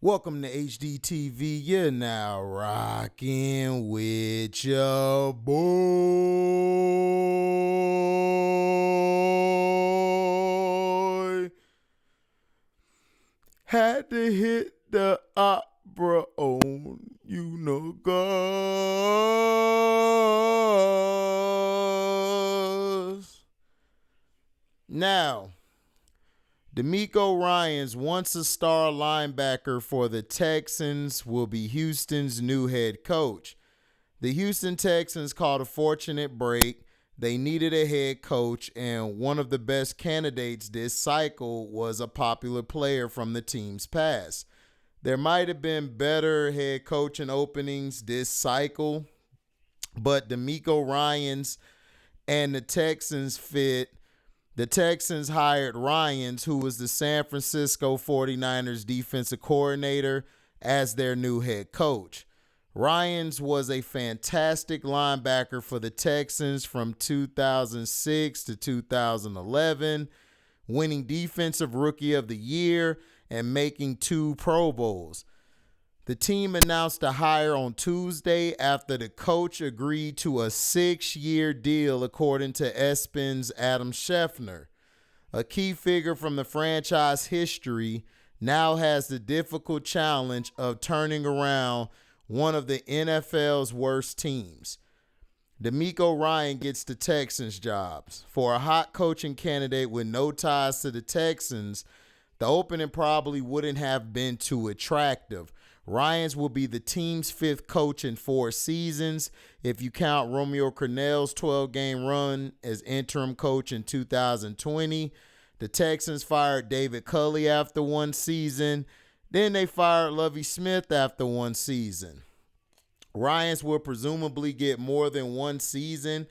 Welcome to HDiiTV. You're now rocking with your boy. Had to hit the opera on Unigas. Now, Demeco Ryans, once a star linebacker for the Texans, will be Houston's new head coach. The Houston Texans caught a fortunate break. They needed a head coach, and one of the best candidates this cycle was a popular player from the team's past. There might have been better head coaching openings this cycle, but Demeco Ryans and the Texans fit. The Texans hired Ryans, who was the San Francisco 49ers defensive coordinator, as their new head coach. Ryans was a fantastic linebacker for the Texans from 2006 to 2011, winning Defensive Rookie of the Year and making 2 Pro Bowls. The team announced a hire on Tuesday after the coach agreed to a 6-year deal, according to ESPN's Adam Schefter. A key figure from the franchise history now has the difficult challenge of turning around one of the NFL's worst teams. Demeco Ryans gets the Texans jobs. For a hot coaching candidate with no ties to the Texans, the opening probably wouldn't have been too attractive. Ryans will be the team's 5th coach in 4 seasons, if you count Romeo Crennel's 12-game run as interim coach in 2020. The Texans fired David Culley after 1 season. Then they fired Lovie Smith after 1 season. Ryans will presumably get more than 1 season.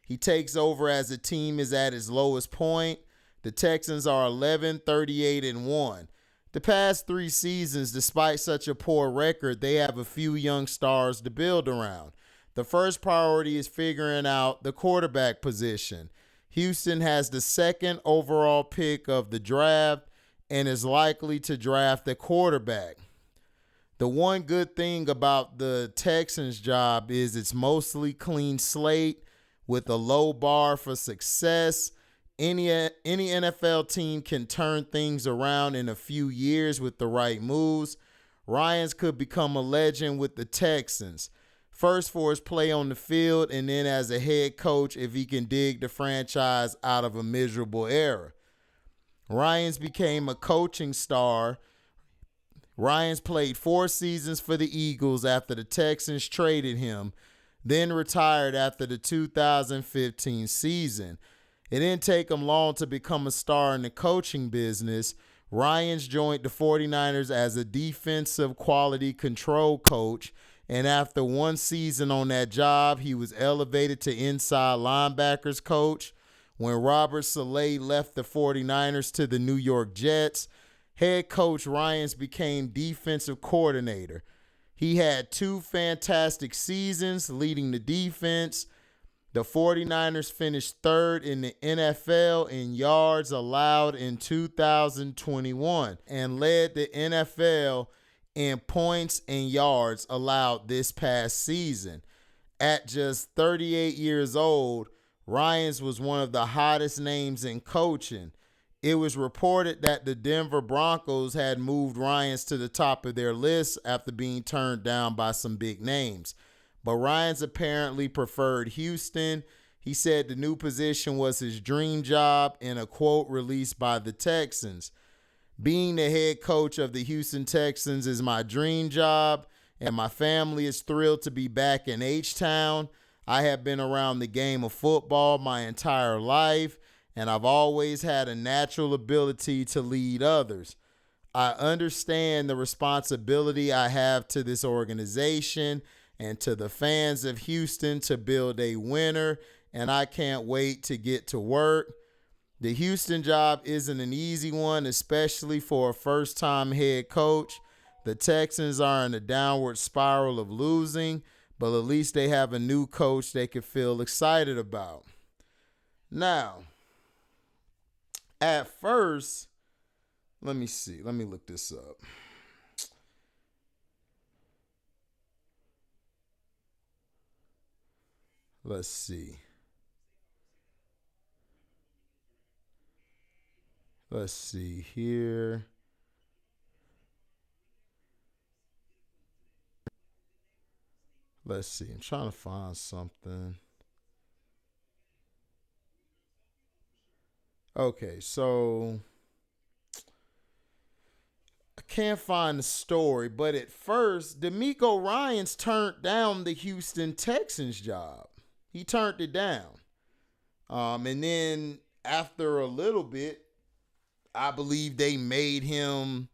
He takes over as the team is at its lowest point. The Texans are 11-38-1. The past 3 seasons, despite such a poor record, they have a few young stars to build around. The first priority is figuring out the quarterback position. Houston has the 2nd overall pick of the draft and is likely to draft a quarterback. The one good thing about the Texans job is it's mostly clean slate with a low bar for success. Any NFL team can turn things around in a few years with the right moves. Ryans could become a legend with the Texans, first for his play on the field and then as a head coach if he can dig the franchise out of a miserable era. Ryans became a coaching star. Ryans played 4 seasons for the Eagles after the Texans traded him, then retired after the 2015 season. It didn't take him long to become a star in the coaching business. Ryans joined the 49ers as a defensive quality control coach, and after 1 season on that job, he was elevated to inside linebackers coach. When Robert Saleh left the 49ers to the New York Jets, head coach Ryans became defensive coordinator. He had 2 fantastic seasons leading the defense. The 49ers finished 3rd in the NFL in yards allowed in 2021 and led the NFL in points and yards allowed this past season. At just 38 years old, Ryans was one of the hottest names in coaching. It was reported that the Denver Broncos had moved Ryans to the top of their list after being turned down by some big names. But Ryans apparently preferred Houston. He said the new position was his dream job in a quote released by the Texans. Being the head coach of the Houston Texans is my dream job, and my family is thrilled to be back in H-Town. I have been around the game of football my entire life, and I've always had a natural ability to lead others. I understand the responsibility I have to this organization and to the fans of Houston to build a winner, and I can't wait to get to work. The Houston job isn't an easy one, especially for a first-time head coach. The Texans are in a downward spiral of losing, but at least they have a new coach they can feel excited about. Now, at first, let me look this up. Let's see. Let's see here. Let's see. I'm trying to find something. Okay, so I can't find the story, but at first, Demeco Ryans turned down the Houston Texans job. He turned it down. And then after a little bit, I believe they made him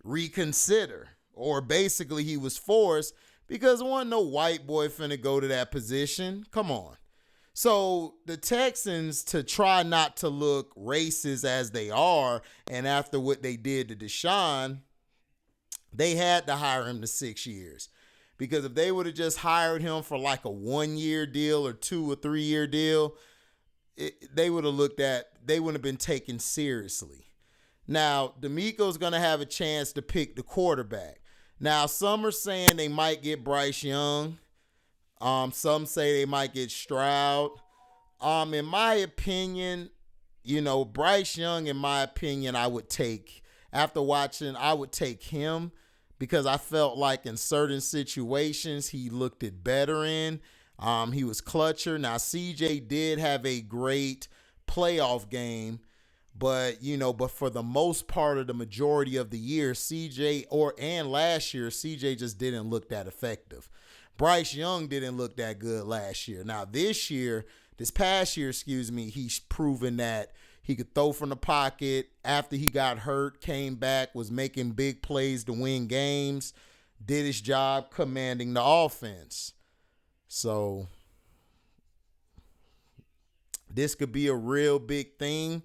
reconsider. Or basically he was forced because there wasn't no white boy finna go to that position. Come on. So the Texans, to try not to look racist as they are, and after what they did to Deshaun, they had to hire him to 6 years. Because if they would have just hired him for like a 1 year deal or 2 or 3 year deal, they would have they wouldn't have been taken seriously. Now, Demeco's going to have a chance to pick the quarterback. Now, some are saying they might get Bryce Young. Some say they might get Stroud. In my opinion, Bryce Young, in my opinion, I would take him because I felt like in certain situations he looked it better in. He was clutcher. Now, CJ did have a great playoff game, but for the most part of the majority of the year, and last year, CJ just didn't look that effective. Bryce Young didn't look that good last year. Now, this past year, he's proven that he could throw from the pocket. After he got hurt, came back, was making big plays to win games, did his job commanding the offense. So this could be a real big thing.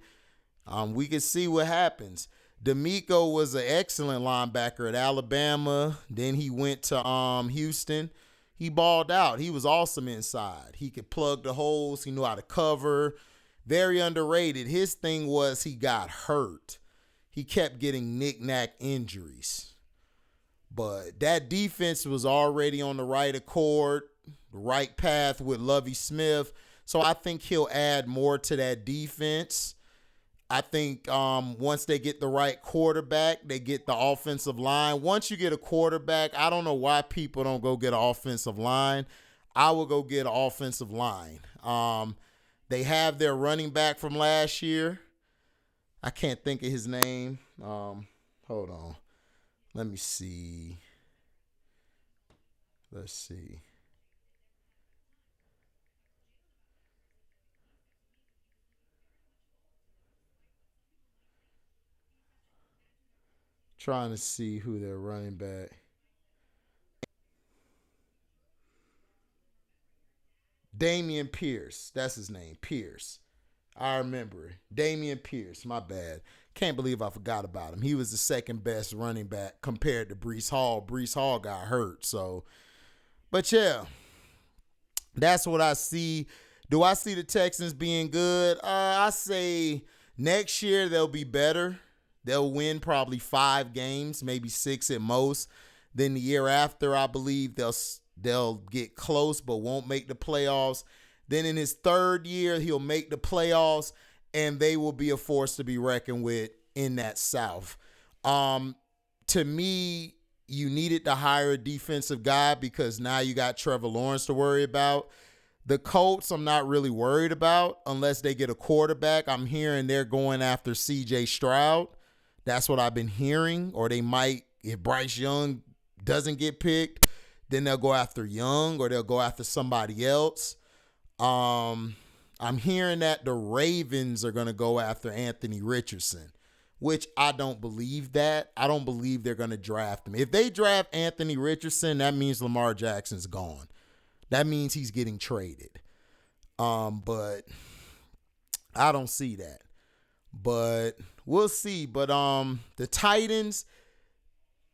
We can see what happens. Demeco was an excellent linebacker at Alabama. Then he went to Houston. He balled out. He was awesome inside. He could plug the holes. He knew how to cover. Very underrated. His thing was he got hurt. He kept getting knick-knack injuries. But that defense was already on the right accord, the right path with Lovie Smith. So I think he'll add more to that defense. I think once they get the right quarterback, they get the offensive line. Once you get a quarterback, I don't know why people don't go get an offensive line. I will go get an offensive line. They have their running back from last year. I can't think of his name. Hold on. Let me see. Let's see. Trying to see who they're running back. Damian Pierce. That's his name. Pierce. I remember it. Damian Pierce. My bad. Can't believe I forgot about him. He was the second best running back compared to Breece Hall. Breece Hall got hurt. But yeah, that's what I see. Do I see the Texans being good? I say next year they'll be better. They'll win probably 5 games, maybe 6 at most. Then the year after, I believe they'll get close but won't make the playoffs. Then in his third year, he'll make the playoffs, and they will be a force to be reckoned with in that South. To me, you needed to hire a defensive guy because now you got Trevor Lawrence to worry about. The Colts, I'm not really worried about unless they get a quarterback. I'm hearing they're going after C.J. Stroud. That's what I've been hearing. Or they might, if Bryce Young doesn't get picked, then they'll go after Young or they'll go after somebody else. I'm hearing that the Ravens are going to go after Anthony Richardson, which I don't believe that. I don't believe they're going to draft him. If they draft Anthony Richardson, that means Lamar Jackson's gone. That means he's getting traded. But I don't see that. But we'll see. But the Titans,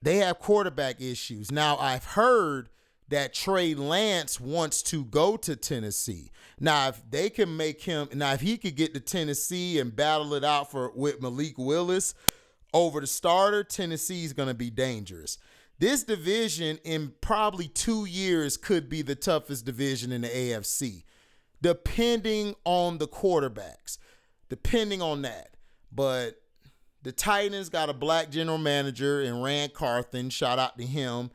they have quarterback issues. Now, I've heard that Trey Lance wants to go to Tennessee. Now, if they can make him, if he could get to Tennessee and battle it out with Malik Willis over the starter, Tennessee's going to be dangerous. This division in probably 2 years could be the toughest division in the AFC, depending on the quarterbacks, depending on that. But the Titans got a black general manager in Rand Carthen. Shout out to him.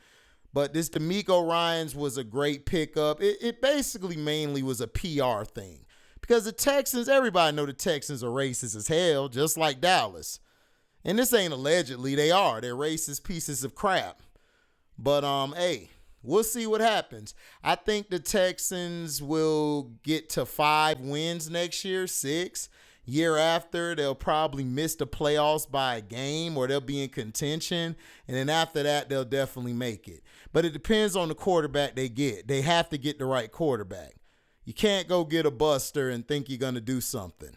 But this Demeco Ryans was a great pickup. It basically mainly was a PR thing. Because the Texans, everybody know the Texans are racist as hell, just like Dallas. And this ain't allegedly, they are. They're racist pieces of crap. But, hey, we'll see what happens. I think the Texans will get to 5 wins next year, 6. Year after, they'll probably miss the playoffs by a game, or they'll be in contention. And then after that, they'll definitely make it. But it depends on the quarterback they get. They have to get the right quarterback. You can't go get a buster and think you're going to do something.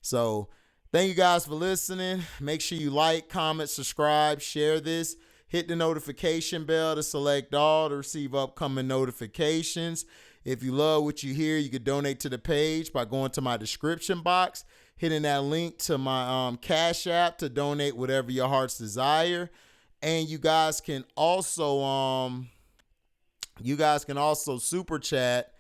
So thank you guys for listening. Make sure you like, comment, subscribe, share this. Hit the notification bell to select all to receive upcoming notifications. If you love what you hear, you can donate to the page by going to my description box, hitting that link to my Cashapp to donate whatever your heart's desire. And you guys can also super chat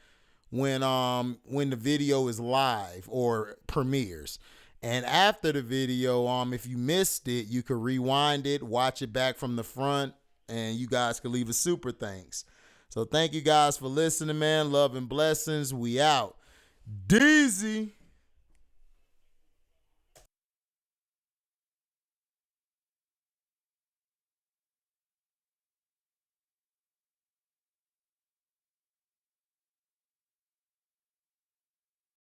when the video is live or premieres. And after the video, if you missed it, you can rewind it, watch it back from the front, and you guys can leave a super thanks. So thank you guys for listening, man. Love and blessings. We out. Deezy.